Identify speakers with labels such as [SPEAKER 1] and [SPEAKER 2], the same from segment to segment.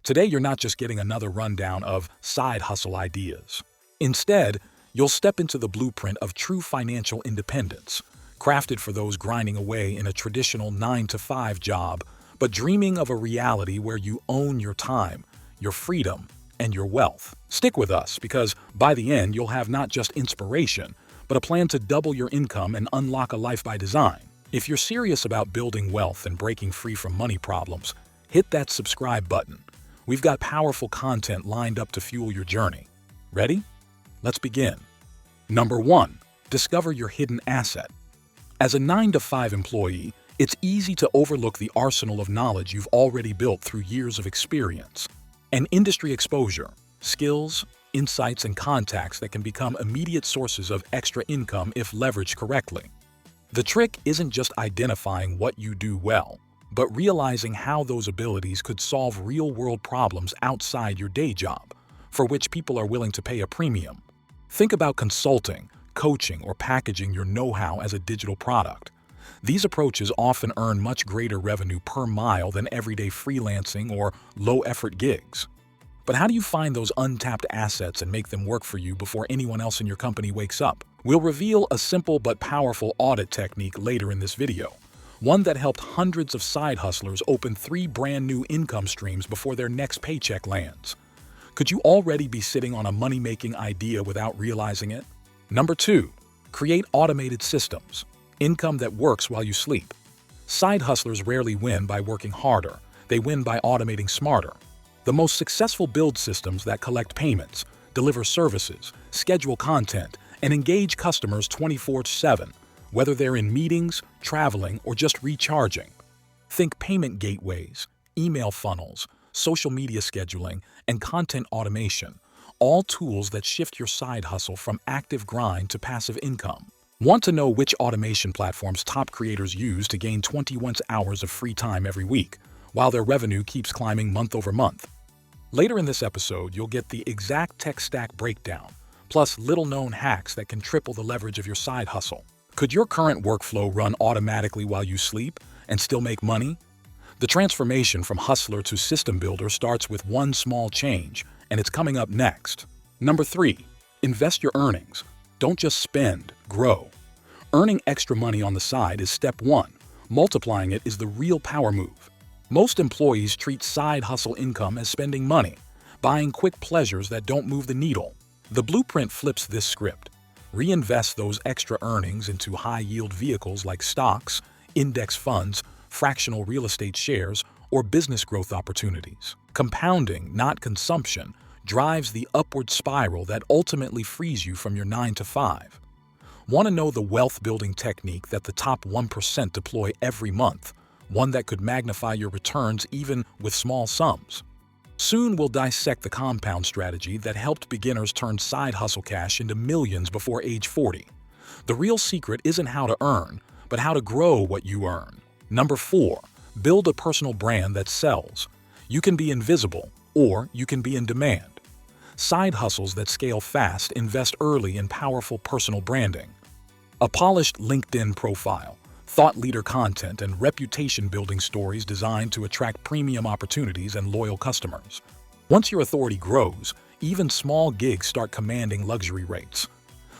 [SPEAKER 1] Today, you're not just getting another rundown of side hustle ideas. Instead, you'll step into the blueprint of true financial independence, crafted for those grinding away in a traditional 9-to-5 job, but dreaming of a reality where you own your time, your freedom, and your wealth. Stick with us, because by the end, you'll have not just inspiration, but a plan to double your income and unlock a life by design. If you're serious about building wealth and breaking free from money problems, hit that subscribe button. We've got powerful content lined up to fuel your journey. Ready? Let's begin. Number 1. Discover your hidden asset. As a 9-to-5 employee, it's easy to overlook the arsenal of knowledge you've already built through years of experience and industry exposure, skills, insights, and contacts that can become immediate sources of extra income if leveraged correctly. The trick isn't just identifying what you do well, but realizing how those abilities could solve real-world problems outside your day job, for which people are willing to pay a premium. Think about consulting, coaching, or packaging your know-how as a digital product. These approaches often earn much greater revenue per mile than everyday freelancing or low-effort gigs. But how do you find those untapped assets and make them work for you before anyone else in your company wakes up? We'll reveal a simple but powerful audit technique later in this video, one that helped hundreds of side hustlers open 3 brand new income streams before their next paycheck lands. Could you already be sitting on a money-making idea without realizing it? Number 2. Create automated systems. Income that works while you sleep. Side hustlers rarely win by working harder. They win by automating smarter. The most successful build systems that collect payments, deliver services, schedule content, and engage customers 24/7, whether they're in meetings, traveling, or just recharging. Think payment gateways, email funnels, social media scheduling, and content automation, all tools that shift your side hustle from active grind to passive income. Want to know which automation platforms top creators use to gain 21 hours of free time every week, while their revenue keeps climbing month over month? Later in this episode, you'll get the exact tech stack breakdown, plus little-known hacks that can triple the leverage of your side hustle. Could your current workflow run automatically while you sleep and still make money? The transformation from hustler to system builder starts with one small change, and it's coming up next. Number 3. Invest your earnings. Don't just spend, grow. Earning extra money on the side is step 1. Multiplying it is the real power move. Most employees treat side hustle income as spending money, buying quick pleasures that don't move the needle. The blueprint flips this script. Reinvest those extra earnings into high-yield vehicles like stocks, index funds, fractional real estate shares, or business growth opportunities. Compounding, not consumption, drives the upward spiral that ultimately frees you from your 9-to-5. Want to know the wealth-building technique that the top 1% deploy every month, one that could magnify your returns even with small sums? Soon we'll dissect the compound strategy that helped beginners turn side hustle cash into millions before age 40. The real secret isn't how to earn, but how to grow what you earn. Number 4. Build a personal brand that sells. You can be invisible, or you can be in demand. Side hustles that scale fast invest early in powerful personal branding. A polished LinkedIn profile, thought leader content, and reputation-building stories designed to attract premium opportunities and loyal customers. Once your authority grows, even small gigs start commanding luxury rates.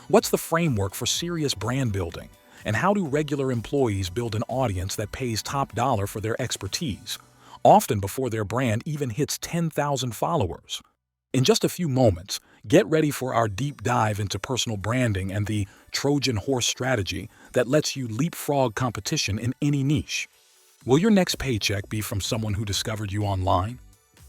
[SPEAKER 1] What's the framework for serious brand building? And how do regular employees build an audience that pays top dollar for their expertise, often before their brand even hits 10,000 followers? In just a few moments, get ready for our deep dive into personal branding and the Trojan horse strategy that lets you leapfrog competition in any niche. Will your next paycheck be from someone who discovered you online?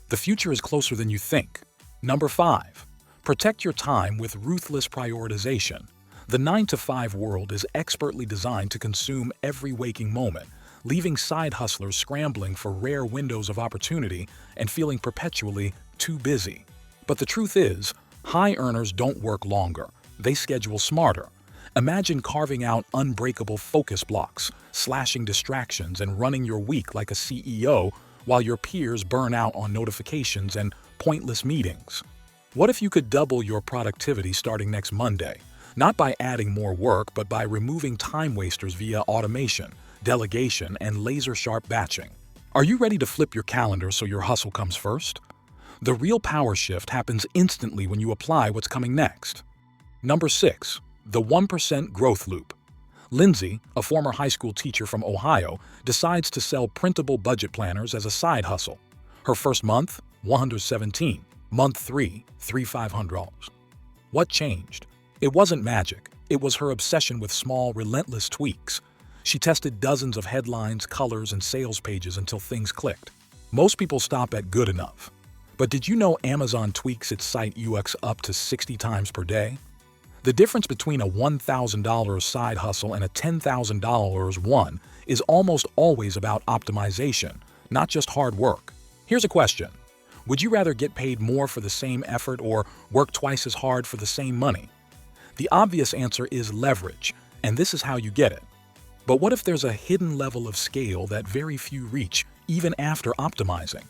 [SPEAKER 1] The future is closer than you think. Number 5. Protect your time with ruthless prioritization. The 9-to-5 world is expertly designed to consume every waking moment, leaving side hustlers scrambling for rare windows of opportunity and feeling perpetually too busy. But the truth is, high earners don't work longer. They schedule smarter. Imagine carving out unbreakable focus blocks, slashing distractions, and running your week like a CEO while your peers burn out on notifications and pointless meetings. What if you could double your productivity starting next Monday? Not by adding more work, but by removing time wasters via automation, delegation, and laser-sharp batching. Are you ready to flip your calendar so your hustle comes first? The real power shift happens instantly when you apply what's coming next. Number 6. The 1% growth loop. Lindsay, a former high school teacher from Ohio, decides to sell printable budget planners as a side hustle. Her first month, $117. Month 3, $3,500. What changed? It wasn't magic. It was her obsession with small, relentless tweaks. She tested dozens of headlines, colors, and sales pages until things clicked. Most people stop at good enough. But did you know Amazon tweaks its site UX up to 60 times per day? The difference between a $1,000 side hustle and a $10,000 one is almost always about optimization, not just hard work. Here's a question. Would you rather get paid more for the same effort or work twice as hard for the same money? The obvious answer is leverage, and this is how you get it. But what if there's a hidden level of scale that very few reach, even after optimizing?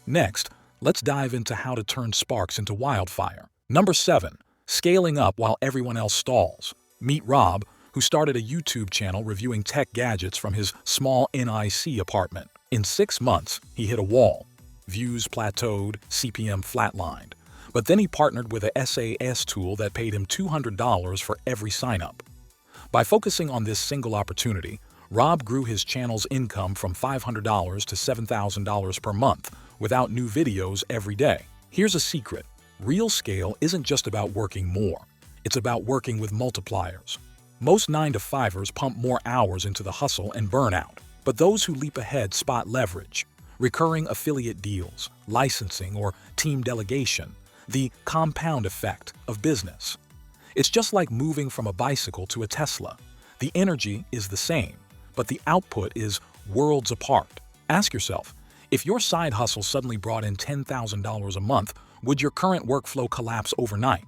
[SPEAKER 1] Next, let's dive into how to turn sparks into wildfire. Number 7. Scaling up while everyone else stalls. Meet Rob, who started a YouTube channel reviewing tech gadgets from his small NIC apartment. In 6 months, he hit a wall. Views plateaued, CPM flatlined. But then he partnered with a SAS tool that paid him $200 for every sign-up. By focusing on this single opportunity, Rob grew his channel's income from $500 to $7,000 per month without new videos every day. Here's a secret. Real scale isn't just about working more. It's about working with multipliers. Most 9-to-5ers pump more hours into the hustle and burn out. But those who leap ahead spot leverage. Recurring affiliate deals, licensing, or team delegation, the compound effect of business. It's just like moving from a bicycle to a Tesla. The energy is the same, but the output is worlds apart. Ask yourself, if your side hustle suddenly brought in $10,000 a month, would your current workflow collapse overnight?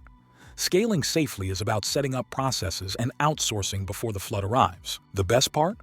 [SPEAKER 1] Scaling safely is about setting up processes and outsourcing before the flood arrives. The best part?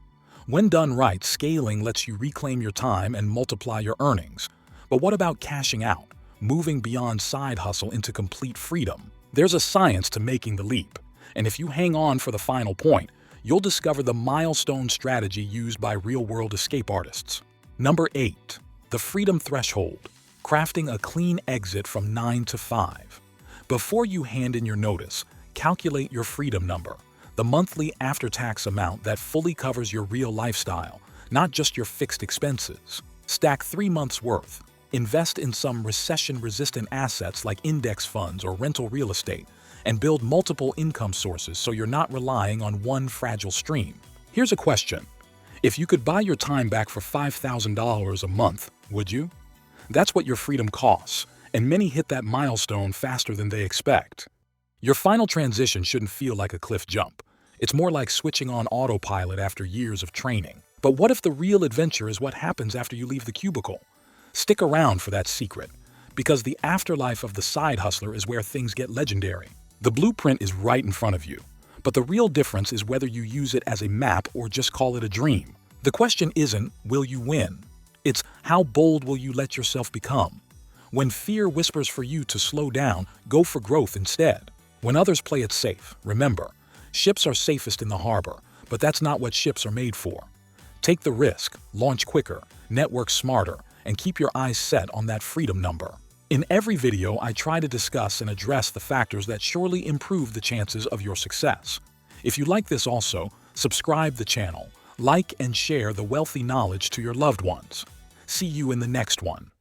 [SPEAKER 1] When done right, scaling lets you reclaim your time and multiply your earnings. But what about cashing out, moving beyond side hustle into complete freedom? There's a science to making the leap, and if you hang on for the final point, you'll discover the milestone strategy used by real-world escape artists. Number 8. The freedom threshold. Crafting a clean exit from 9 to 5. Before you hand in your notice, calculate your freedom number, the monthly after-tax amount that fully covers your real lifestyle, not just your fixed expenses. Stack 3 months' worth. Invest in some recession-resistant assets like index funds or rental real estate, and build multiple income sources so you're not relying on one fragile stream. Here's a question. If you could buy your time back for $5,000 a month, would you? That's what your freedom costs, and many hit that milestone faster than they expect. Your final transition shouldn't feel like a cliff jump. It's more like switching on autopilot after years of training. But what if the real adventure is what happens after you leave the cubicle? Stick around for that secret, because the afterlife of the side hustler is where things get legendary. The blueprint is right in front of you, but the real difference is whether you use it as a map or just call it a dream. The question isn't, will you win? It's, how bold will you let yourself become? When fear whispers for you to slow down, go for growth instead. When others play it safe, remember, ships are safest in the harbor, but that's not what ships are made for. Take the risk, launch quicker, network smarter, and keep your eyes set on that freedom number. In every video, I try to discuss and address the factors that surely improve the chances of your success. If you like this also, subscribe the channel, like and share the wealthy knowledge to your loved ones. See you in the next one.